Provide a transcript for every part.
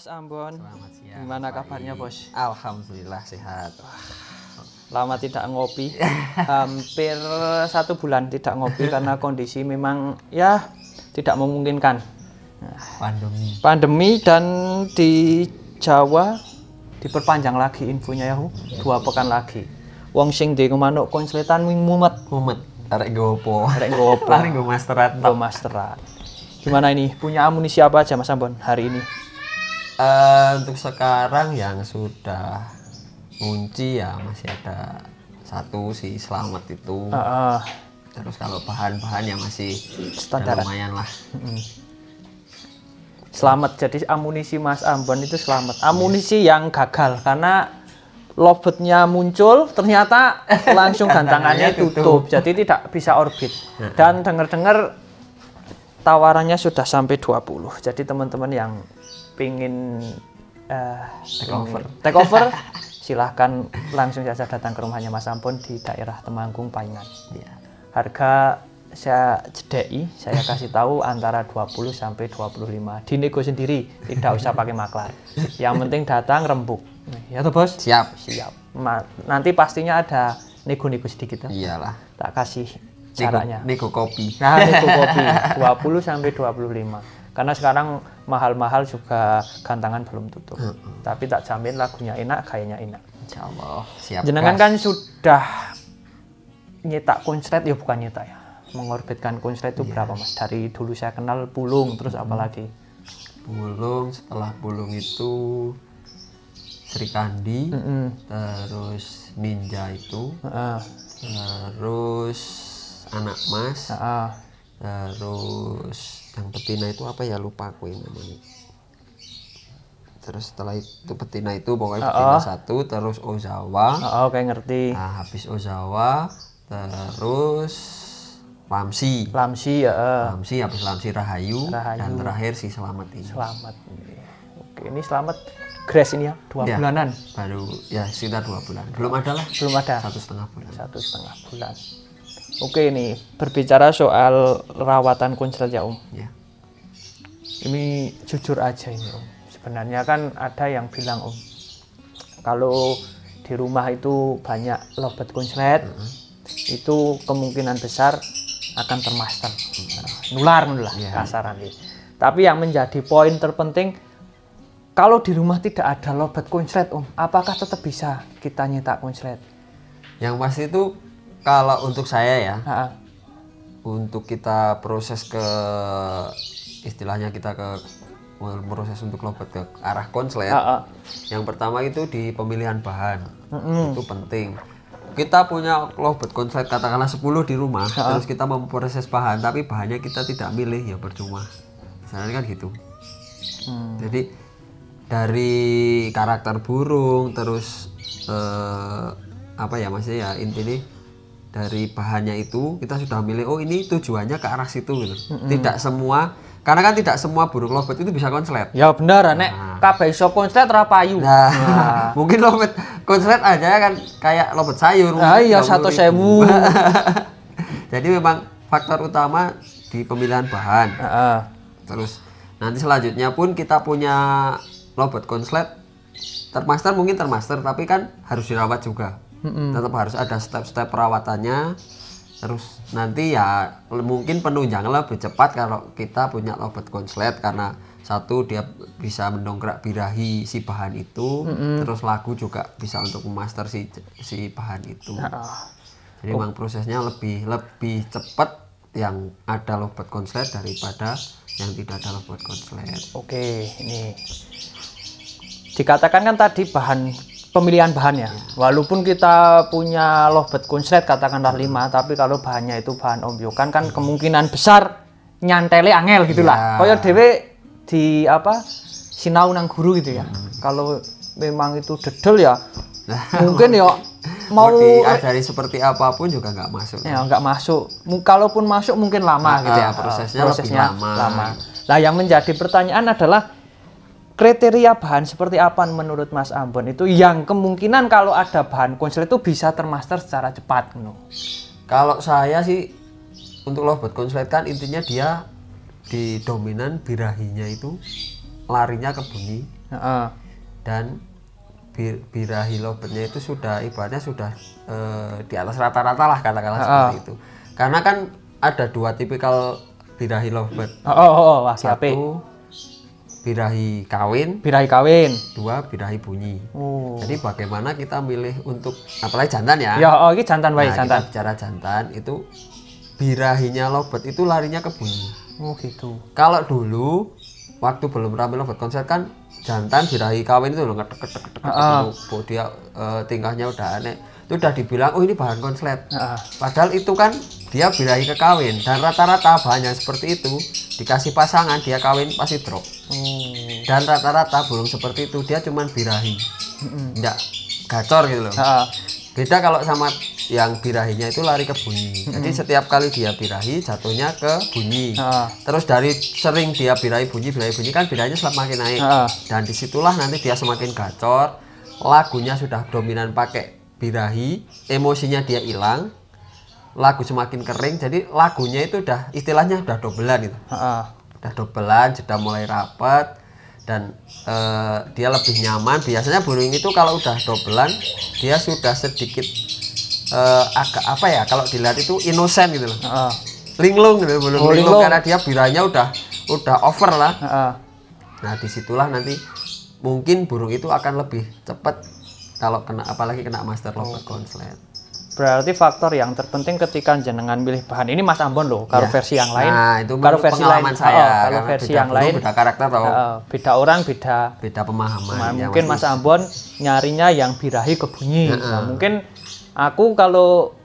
Mas Ambon. Selamat siang. Gimana kabarnya, Bos? Alhamdulillah sehat. Lama tidak ngopi. Hampir 1 bulan tidak ngopi karena kondisi memang ya tidak memungkinkan. Pandemi dan di Jawa diperpanjang lagi infonya ya, 2 pekan lagi. Wong sing di manuk konsletan mumet. Arek gopo. Arek gopo. Paling go masteran. Go masteran. Gimana ini? Punya amunisi apa aja Mas Ambon hari ini? Untuk sekarang yang sudah kunci ya masih ada 1 sih selamat itu. Terus kalau bahan-bahan yang masih standar lumayan lah. Selamat, jadi amunisi Mas Ambon itu selamat. Amunisi yang gagal karena lobetnya muncul ternyata langsung gantangannya tutup, jadi tidak bisa orbit. Dan dengar-dengar tawarannya sudah sampai 20. Jadi teman-teman yang pingin take over silahkan langsung saja datang ke rumahnya Mas Ambon di daerah Temanggung Paingan. Harga saya jedei, saya kasih tahu antara 20 sampai 25. Dinego sendiri, tidak usah pakai maklar. Yang penting datang rembuk. Ya toh Bos? Siap. Nanti pastinya ada nego-nego sedikit. Iyalah. Tak kasih caranya. Nego kopi. Nah, nego kopi 20 sampai 25. Karena sekarang mahal-mahal juga gantangan belum tutup. Tapi tak jamin lagunya enak, kayaknya enak. Insyaallah. Siap. Jenengan kan sudah nyetak konslet, ya bukan nyetak ya. Mengorbitkan konslet itu berapa Mas? Dari dulu saya kenal Bulung, terus apa lagi? Bulung, setelah Bulung itu Sri Kandi, terus Ninja itu, terus Anak Mas, terus yang betina itu apa ya, lupa aku yang namanya. Terus setelah itu betina itu pokoknya betina 1, terus Ozawa. Kayak ngerti. Nah, habis Ozawa, terus Lamsi ya. Lamsi, habis Lamsi Rahayu, dan terakhir si Selamat ini. Selamat. Oke, ini Selamat grass ini ya, 2 bulanan. Baru ya sekitar 2 bulan. Belum ada lah. Belum ada. 1,5 bulan. 1,5 bulan. Oke, ini berbicara soal rawatan konslet ya Om. Ya. Ini jujur aja ini Om. Sebenarnya kan ada yang bilang Om, kalau di rumah itu banyak lobet konslet, itu kemungkinan besar akan termaster, nular kasaran. Tapi yang menjadi poin terpenting, kalau di rumah tidak ada lobet konslet Om, apakah tetap bisa kita nyetak konslet? Yang pasti itu kalau untuk saya ya, untuk kita proses ke istilahnya kita ke proses untuk lobet ke arah konslet, yang pertama itu di pemilihan bahan, itu penting. Kita punya lobet konslet katakanlah 10 di rumah, terus kita memproses bahan, tapi bahannya kita tidak milih, ya percuma. Misalnya kan gitu. Jadi dari karakter burung, terus apa ya Mas ya, intinya dari bahannya itu kita sudah milih, oh ini tujuannya ke arah situ gitu. Tidak semua, karena kan tidak semua burung lobet itu bisa konslet. Ya benar, nek kabeh iso konslet ora payu. Mungkin lobet konslet aja kan kayak lobet sayur. Iya 100.000. Jadi memang faktor utama di pemilihan bahan. Terus nanti selanjutnya pun kita punya lobet konslet termaster, mungkin termaster, tapi kan harus dirawat juga. Tetap harus ada step-step perawatannya. Terus nanti ya mungkin penunjangnya lebih cepat kalau kita punya lobet konslet, karena satu dia bisa mendongkrak birahi si bahan itu, terus lagu juga bisa untuk memaster si bahan itu. Jadi memang prosesnya lebih cepat yang ada lobet konslet daripada yang tidak ada lobet konslet. Oke, ini dikatakan kan tadi pemilihan bahannya, walaupun kita punya lobet konslet katakanlah 5, tapi kalau bahannya itu bahan ombyokan kan kemungkinan besar nyantele angel gitulah. Kaya dhewe di sinau nang guru gitu ya. Kalau memang itu dedel ya mungkin ya mau diajari seperti apapun juga nggak masuk. Ya nggak masuk. Kalaupun masuk mungkin lama gitu ya. Prosesnya lama. Nah, yang menjadi pertanyaan adalah kriteria bahan seperti apa menurut Mas Ambon itu yang kemungkinan kalau ada bahan konslet itu bisa termaster secara cepat? Kalau saya sih untuk lobet konslet kan intinya dia di dominan birahinya itu larinya ke bunyi dan birahi lobetnya itu sudah ibaratnya sudah di atas rata-rata lah katakanlah seperti itu. Karena kan ada 2 tipikal birahi lobet. Satu birahi kawin, 2 birahi bunyi. Jadi bagaimana kita milih untuk apalagi jantan ya? Ini jantan baik, jantan. Kita bicara jantan itu birahinya lobet itu larinya ke bunyi. Gitu. Kalau dulu waktu belum ramai lobet konser kan jantan birahi kawin itu loh ngetek dia tingkahnya udah aneh. Itu udah dibilang ini bahan konslet. Padahal itu kan dia birahi ke kawin dan rata-rata bahannya seperti itu dikasih pasangan dia kawin pasti drop. Dan rata-rata burung seperti itu dia cuman birahi. Enggak gacor gitu loh. Beda kalau sama yang birahinya itu lari ke bunyi. Jadi setiap kali dia birahi jatuhnya ke bunyi. Terus dari sering dia birahi bunyi kan birahinya semakin naik. Dan disitulah nanti dia semakin gacor. Lagunya sudah dominan pakai birahi, emosinya dia hilang. Lagu semakin kering. Jadi lagunya itu udah istilahnya udah dobelan itu. Udah dobelan, sudah mulai rapat. Dan dia lebih nyaman. Biasanya burung itu kalau udah dobelan dia sudah sedikit agak apa ya, kalau dilihat itu inosen gitu loh, linglung gitu, belum linglung karena dia birahinya udah over lah. Nah disitulah nanti mungkin burung itu akan lebih cepat kalau kena, apalagi kena master lobet konslet. Berarti faktor yang terpenting ketika jenengan milih bahan ini Mas Ambon loh, kalau versi yang lain. Nah, itu kalau versi lain saya, kalau versi yang lain beda karakter tau. Beda orang beda pemahaman. Mungkin Mas Ambon nyarinya yang birahi ke bunyi. Nah, mungkin aku kalau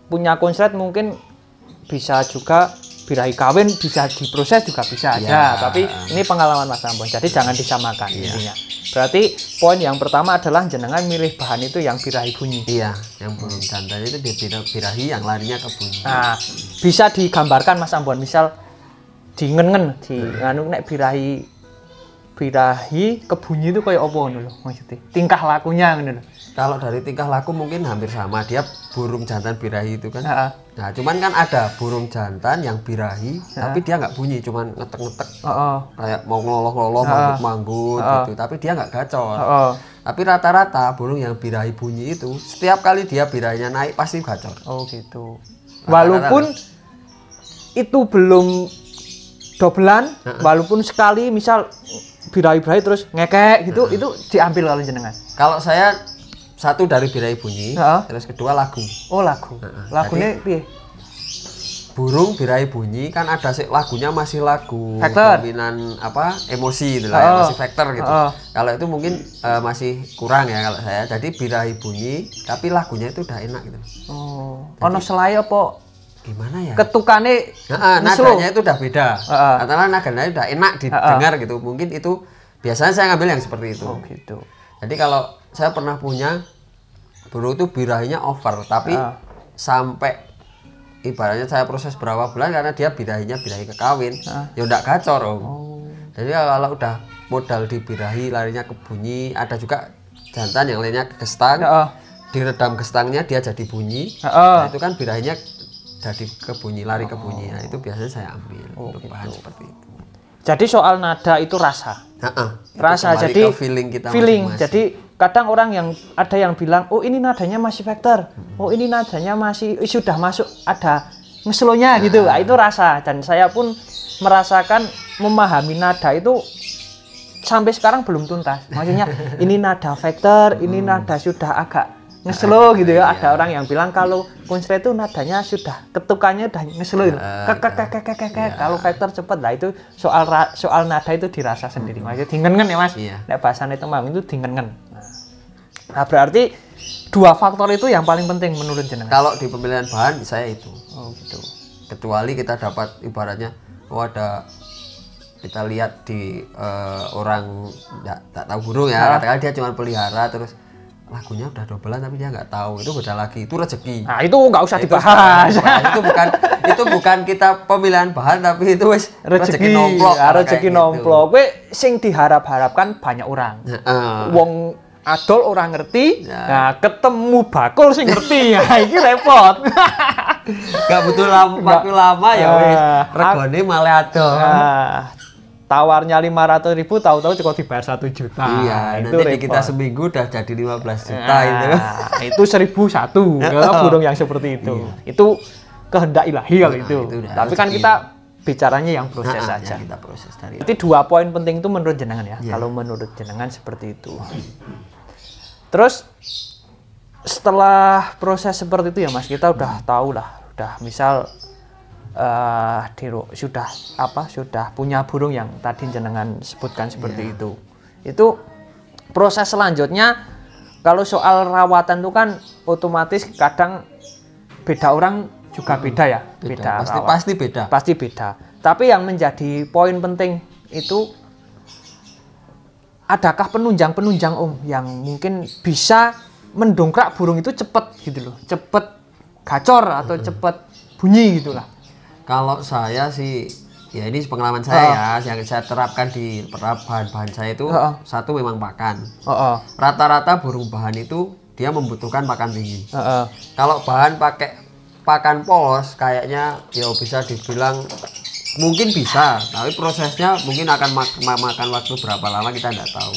punya konslet mungkin bisa juga birahi kawin, bisa diproses juga bisa aja. Tapi ini pengalaman Mas Ambon, jadi jangan disamakan intinya. Berarti poin yang pertama adalah jenengan milih bahan itu yang birahi bunyi. Iya, yang burung jantan itu birahi yang larinya ke bunyi. Nah, bisa digambarkan Mas Ambon, misal di ngen-ngen, di nek birahi ke bunyi itu kayak apa ngono lho maksudnya? Tingkah lakunya ngono lho. Kalau dari tingkah laku mungkin hampir sama, dia burung jantan birahi itu kan. Nah, cuman kan ada burung jantan yang birahi, tapi dia nggak bunyi, cuman ngetek-ngetek, kayak mau ngeloloh-ngeloloh, manggut-manggut gitu, tapi dia nggak gacor. Tapi rata-rata burung yang birahi bunyi itu, setiap kali dia birahinya naik pasti gacor. Oh gitu. Walaupun itu belum dobelan, walaupun sekali misal birahi-birahi terus ngekek gitu, itu diambil kalau jenengan. Kalau saya satu dari birahi bunyi, terus kedua lagu. Oh lagu. Lagunya piye? Burung birahi bunyi kan ada sih lagunya masih lagu vektor. Dominan apa emosi gitu lah, masih vektor gitu. Kalau itu mungkin masih kurang ya kalau saya. Jadi birahi bunyi tapi lagunya itu udah enak gitu. Ono selai apa? Gimana ya? Ketukane nadanya itu udah beda. Katakanlah nadanya udah enak didengar gitu. Mungkin itu biasanya saya ngambil yang seperti itu. Oh gitu. Jadi kalau saya pernah punya burung itu birahinya over, tapi sampai ibaratnya saya proses berapa bulan karena dia birahinya birahi kekawin, ya udah gacor om. Jadi kalau udah modal di birahi larinya ke bunyi, ada juga jantan yang lainnya ke gestang, diredam gestangnya dia jadi bunyi, nah, itu kan birahinya jadi ke bunyi, lari ke bunyi, nah itu biasanya saya ambil untuk bahan seperti itu. Jadi soal nada itu rasa. Rasa jadi feeling kita feeling. Masing-masing. Jadi kadang orang yang ada yang bilang, "Oh, ini nadanya masih vektor. Oh, ini nadanya masih sudah masuk ada ngeslonya gitu." Nah, itu rasa dan saya pun merasakan memahami nada itu sampai sekarang belum tuntas. Maksudnya ini nada vektor, ini nada sudah agak ngeslow gitu ya. Ada orang yang bilang kalau konslet itu nadanya sudah ketukannya udah ngeslow gitu. Kalau vektor cepet lah itu soal nada itu dirasa sendiri. Maksudnya dingen-ngen ya Mas. Nek bahasane itu itu dingen-ngen. Nah, berarti dua faktor itu yang paling penting menurut jenengan. Kalau di pemilihan bahan saya itu. Oh gitu. Kecuali kita dapat ibaratnya ada kita lihat di orang tak tahu burung ya, katakan dia cuma pelihara terus lagunya udah dobelan tapi dia nggak tahu, itu beda lagi, itu rezeki. Nah itu nggak usah dibahas. Itu bukan kita pemilihan bahan tapi itu wes rezeki nomplok. Rezeki nomplok. Gue sing diharap-harapkan banyak orang. Wong adol orang ngerti, nah ketemu bakul sing ngerti, ya ini repot. Gak butuh waktu lama ya wes. Regane malah adol. tawarnya 500.000, tahu-tahu cukup dibayar 1 juta. Iya, itu nanti repot. kita seminggu udah jadi 15 juta itu. Itu 1.001 kalau burung yang seperti itu. Itu kehendak ilahi kalau itu. Tapi kan kita bicaranya yang proses saja. Ya, kita proses dari. Jadi 2 poin penting itu menurut jenengan ya. Kalau menurut jenengan seperti itu. Terus setelah proses seperti itu ya Mas, kita udah tahu lah, udah misal sudah punya burung yang tadi jenengan sebutkan seperti itu. Itu proses selanjutnya kalau soal rawatan itu kan otomatis kadang beda orang juga beda ya, pasti beda. Tapi yang menjadi poin penting itu adakah penunjang yang mungkin bisa mendongkrak burung itu cepat gitu loh, cepat gacor atau cepat bunyi gitulah. Kalau saya sih, ya ini pengalaman saya ya, yang saya terapkan di bahan-bahan saya itu satu memang pakan. Rata-rata burung bahan itu dia membutuhkan pakan tinggi. Kalau bahan pakai pakan polos kayaknya ya bisa dibilang mungkin bisa, tapi prosesnya mungkin akan makan waktu berapa lama kita tidak tahu.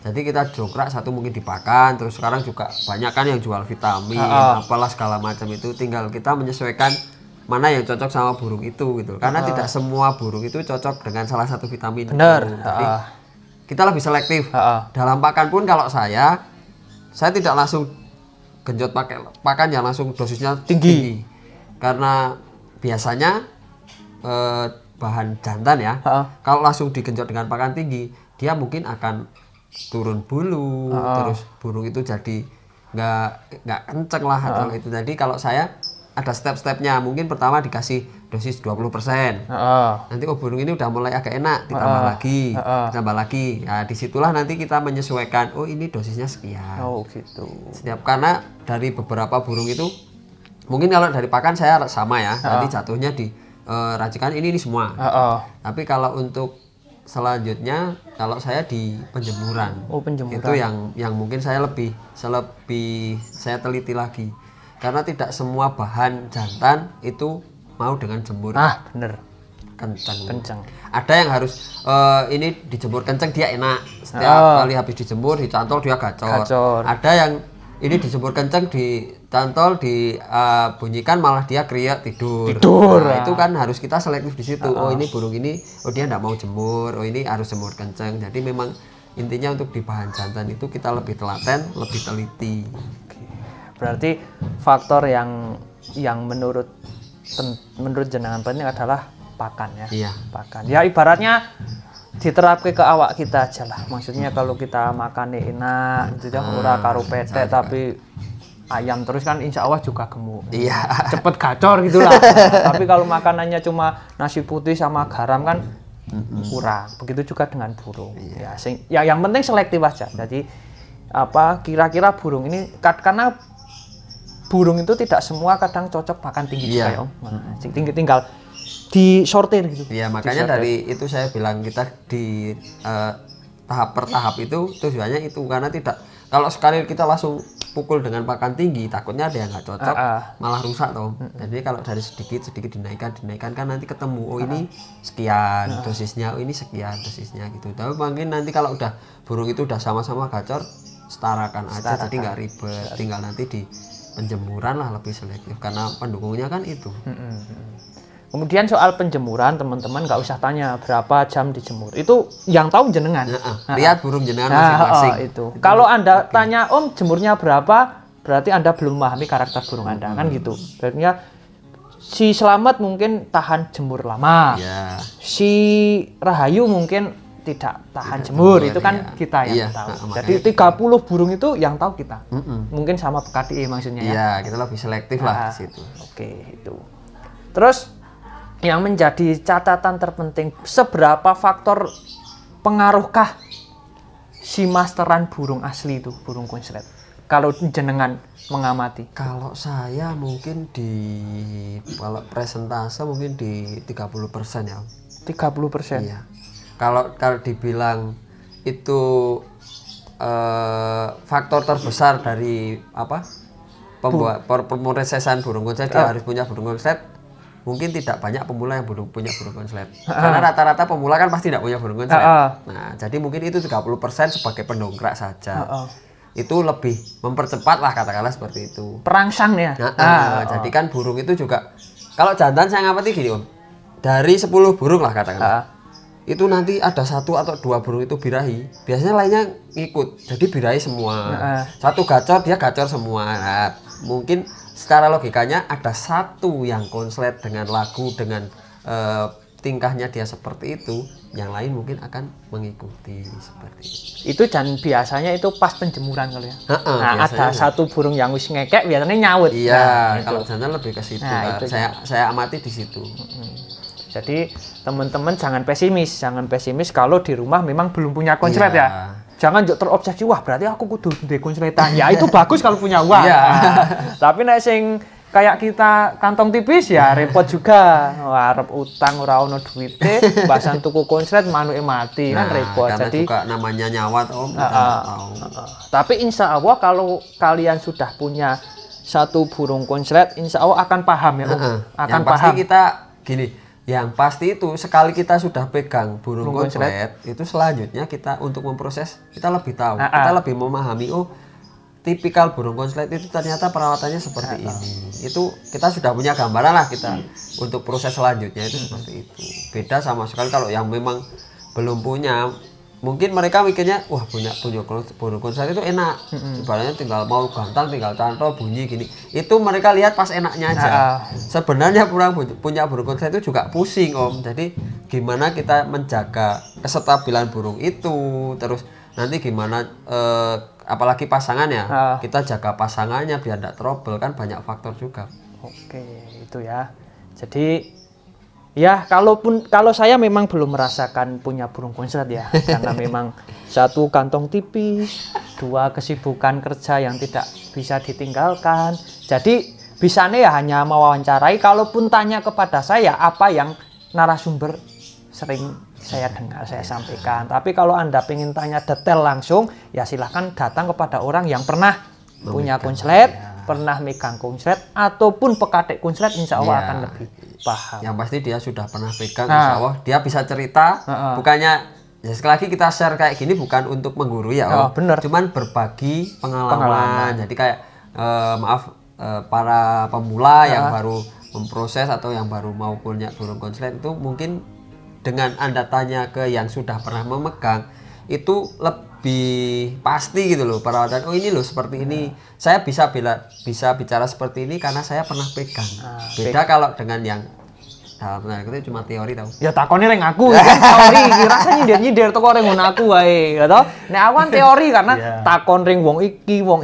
Jadi kita jongkrak satu mungkin dipakan, terus sekarang juga banyak kan yang jual vitamin, apalah segala macam itu, tinggal kita menyesuaikan mana yang cocok sama burung itu gitu. Karena tidak semua burung itu cocok dengan salah satu vitamin. Benar. Jadi kita lebih selektif. Dalam pakan pun kalau saya tidak langsung genjot pakai pakan yang langsung dosisnya tinggi. Karena biasanya bahan jantan ya, kalau langsung digenjot dengan pakan tinggi, dia mungkin akan turun bulu, terus burung itu jadi nggak kenceng lah atau itu. Jadi kalau saya ada step-stepnya, mungkin pertama dikasih dosis 20%. Nanti burung ini udah mulai agak enak, ditambah lagi. Nah, disitulah nanti kita menyesuaikan, oh ini dosisnya sekian. Gitu. Karena dari beberapa burung itu, mungkin kalau dari pakan saya sama ya, nanti jatuhnya di racikan ini semua. Tapi kalau untuk selanjutnya, kalau saya di penjemuran. Penjemuran. Itu yang mungkin saya lebih saya teliti lagi. Karena tidak semua bahan jantan itu mau dengan jemur. Bener. Kenceng. Ada yang harus ini dijemur kenceng dia enak. Setiap kali habis dijemur, dicantol dia gacor. Ada yang ini dijemur kenceng, dicantol, dibunyikan malah dia kriak tidur. Nah, itu kan harus kita selektif di situ. Oh ini burung ini, dia enggak mau jemur. Oh ini harus jemur kenceng. Jadi memang intinya untuk di bahan jantan itu kita lebih telaten, lebih teliti. Berarti faktor yang menurut jenengan penting adalah pakan ya. Iya. Pakan. Ya ibaratnya diterapkan ke awak kita aja lah. Maksudnya kalau kita makannya enak gitu ya, ora karo petek tapi ayam terus kan insya Allah juga gemuk. Iya. Cepet gacor gitulah. Tapi kalau makanannya cuma nasi putih sama garam kan kurang. Begitu juga dengan burung. Iya. Ya yang penting selektif aja. Jadi kira-kira burung ini karena burung itu tidak semua kadang cocok makan tinggi juga ya Om. Tinggal disortir gitu. Iya, makanya dari itu saya bilang kita di tahap per tahap itu tujuannya itu, karena tidak kalau sekali kita langsung pukul dengan pakan tinggi takutnya ada yang nggak cocok malah rusak toh. Jadi kalau dari sedikit dinaikkan kan nanti ketemu oh ini sekian dosisnya, oh ini sekian dosisnya gitu. Tapi mungkin nanti kalau udah burung itu udah sama-sama gacor setarakan aja, jadi nggak ribet. Tinggal nanti di penjemuran lah lebih selektif karena pendukungnya kan itu. Kemudian soal penjemuran teman-teman nggak usah tanya berapa jam dijemur, itu yang tahu jenengan. Lihat burung jenengan masing-masing. Itu. Kalau Anda tanya Om jemurnya berapa, berarti Anda belum memahami karakter burung Anda kan gitu. Berarti si Selamat mungkin tahan jemur lama, si Rahayu mungkin tidak tahan jemur, itu kan kita yang tahu. Jadi 30 burung itu yang tahu kita. Mungkin sama PKDI maksudnya ya. Iya, kita lebih selektif lah di situ. Oke, itu. Terus yang menjadi catatan terpenting, seberapa faktor pengaruhkah si masteran burung asli itu, burung konslet? Kalau jenengan mengamati. Kalau saya mungkin kalau presentase mungkin di 30% ya. 30%? Iya. Kalau dibilang itu faktor terbesar dari pemrosesan burung konslet, dia harus punya burung konslet, mungkin tidak banyak pemula yang punya burung konslet. Karena rata-rata pemula kan pasti tidak punya burung konslet. Nah, jadi mungkin itu 30% sebagai pendongkrak saja. Itu lebih mempercepat lah katakanlah seperti itu. Perangsang ya. Jadi kan burung itu juga kalau jantan saya ngamati gini Om. Dari 10 burung lah katakanlah. Itu nanti ada 1 atau 2 burung itu birahi. Biasanya lainnya ngikut. Jadi birahi semua. Satu gacor dia gacor semua. Nah, mungkin secara logikanya ada 1 yang konslet dengan lagu dengan tingkahnya dia seperti itu, yang lain mungkin akan mengikuti seperti itu. Itu dan biasanya itu pas penjemuran kalau ya. Nah, ada 1 burung yang wis ngekek biasanya nyaut. Iya, kalau jantan lebih ke situ. Saya amati di situ. Jadi teman-teman jangan pesimis kalau di rumah memang belum punya konslet ya. Jangan terobsesi, wah berarti aku kudu duwe konsletan. Ya itu bagus kalau punya uang. Tapi nek sing kayak kita kantong tipis ya repot juga. Wah, arep utang ora ono duite, bahasan tuku konslet manuke mati kan repot. Karena jadi juga namanya nyawa Om. Tapi insya Allah kalau kalian sudah punya 1 burung konslet, insya Allah akan paham ya Om. Akan yang pasti kita gini. Yang pasti itu sekali kita sudah pegang burung konslet, itu selanjutnya kita untuk memproses kita lebih tahu, kita lebih memahami tipikal burung konslet itu ternyata perawatannya seperti ini. Itu kita sudah punya gambaran lah kita untuk proses selanjutnya itu seperti itu. Beda sama sekali kalau yang memang belum punya. Mungkin mereka mikirnya, wah punya burung konslet itu enak. Ibaratnya tinggal mau gantang, tinggal cantol, bunyi gini. Itu mereka lihat pas enaknya aja. Sebenarnya punya burung konslet itu juga pusing Om. Jadi gimana kita menjaga kestabilan burung itu. Terus nanti gimana, apalagi pasangan ya. Kita jaga pasangannya biar tidak trouble, kan banyak faktor juga. Oke, itu ya. Jadi ya, kalau saya memang belum merasakan punya burung konslet ya, karena memang 1 kantong tipis, 2 kesibukan kerja yang tidak bisa ditinggalkan. Jadi bisanya ya hanya mewawancarai, kalaupun tanya kepada saya apa yang narasumber sering saya dengar, saya sampaikan. Tapi kalau Anda ingin tanya detail langsung, ya silahkan datang kepada orang yang pernah punya konslet, pernah megang konslet, ataupun pekatik konslet, insya Allah akan lebih paham. Yang pasti dia sudah pernah pegang, insya Allah dia bisa cerita. Bukannya ya sekali lagi kita share kayak gini bukan untuk menggurui ya, bener. Cuman berbagi pengalaman. Jadi kayak para pemula yang baru memproses atau yang baru mau punya burung konslet itu mungkin dengan Anda tanya ke yang sudah pernah memegang itu lebih pasti gitu loh perawatan. Oh ini loh seperti ini. Saya bisa bicara seperti ini karena saya pernah pegang. Beda kalau dengan yang dalam tanda kutip cuma teori tau. Ya takone ring aku kan teori rasanya nyindir teko ring ngono aku wae ya toh. Nek aku kan teori karena takon ring wong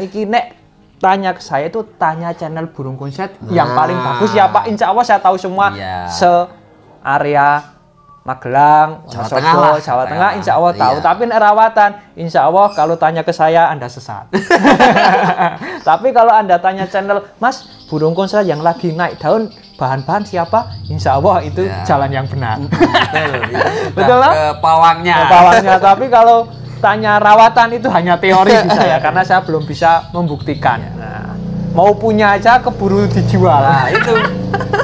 iki nek tanya ke saya itu tanya channel burung konslet yang paling bagus ya Pak. Insya Allah saya tahu semua se-area Magelang, Jawa Tengah, insya Allah tahu. Tapi rawatan, insya Allah kalau tanya ke saya Anda sesat. Tapi kalau Anda tanya channel, Mas, burung konslet yang lagi naik daun, bahan-bahan siapa? Insya Allah itu jalan yang benar. Betul lah? Ke pawangnya. Tapi kalau tanya rawatan itu hanya teori di saya, karena saya belum bisa membuktikan. Nah, mau punya aja keburu dijual. Nah, itu.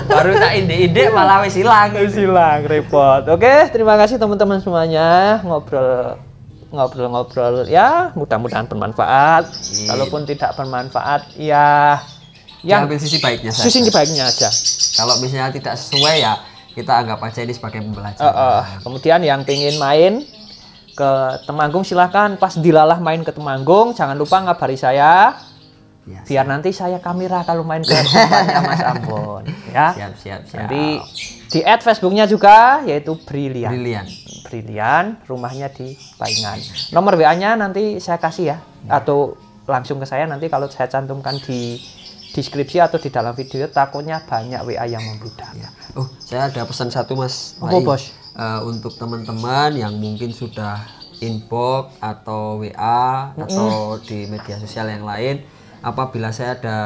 Baru tak ide-ide malah wis hilang repot. Oke, terima kasih teman-teman semuanya ngobrol ya, mudah-mudahan bermanfaat. Kalaupun tidak bermanfaat ya ambil sisi baiknya saja. Sisi baiknya aja. Kalau misalnya tidak sesuai ya kita anggap aja ini sebagai pembelajaran. Kemudian yang pengen main ke Temanggung silahkan, pas dilalah main ke Temanggung jangan lupa ngabari saya. Biar nanti saya kamera kalau main ke tempatnya Mas Ambon ya. Siap. Nanti di add Facebooknya juga yaitu Brilian, rumahnya di Paingan. Nomor WA-nya nanti saya kasih ya, atau langsung ke saya nanti kalau saya cantumkan di deskripsi atau di dalam video, takutnya banyak WA yang membludak. Saya ada pesan satu Mas. Bos? Untuk teman-teman yang mungkin sudah inbox atau WA atau di media sosial yang lain, apabila saya ada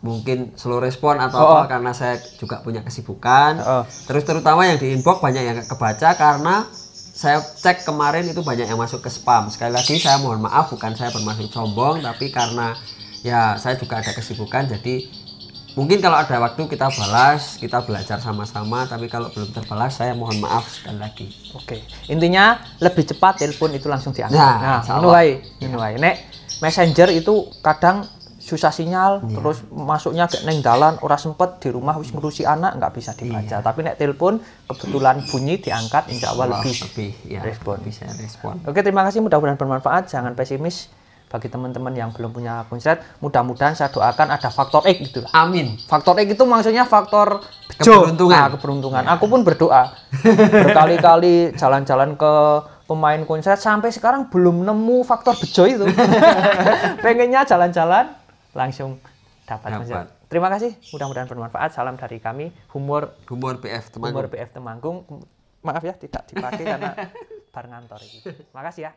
mungkin slow respon atau apa karena saya juga punya kesibukan, terus terutama yang di inbox banyak yang kebaca karena saya cek kemarin itu banyak yang masuk ke spam. Sekali lagi saya mohon maaf, bukan saya bermaksud sombong, tapi karena ya saya juga ada kesibukan, jadi Mungkin kalau ada waktu kita balas, kita belajar sama-sama, tapi kalau belum terbalas saya mohon maaf sekali lagi. Oke. Intinya lebih cepat telepon itu langsung diangkat. Nah, ngono wae. Nek Messenger itu kadang susah sinyal, terus masuknya ke neng dalan, ora sempet di rumah wis ngurusi anak nggak bisa dibaca. Tapi nek telepon kebetulan bunyi diangkat, insya Allah lebih respon. Bisa respon. Oke, terima kasih, mudah-mudahan bermanfaat. Jangan pesimis. Bagi teman-teman yang belum punya konslet, mudah-mudahan saya doakan ada faktor X gitu lah. Amin. Faktor X itu maksudnya faktor keberuntungan. Keberuntungan. Ya. Aku pun berdoa berkali-kali jalan-jalan ke pemain konslet sampai sekarang belum nemu faktor bejo itu. Pengennya jalan-jalan langsung dapat. Terima kasih, mudah-mudahan bermanfaat. Salam dari kami, Humor PF Temanggung. Humor PF Temanggung. Maaf ya tidak dipakai karena bar ngantor ini. Makasih ya.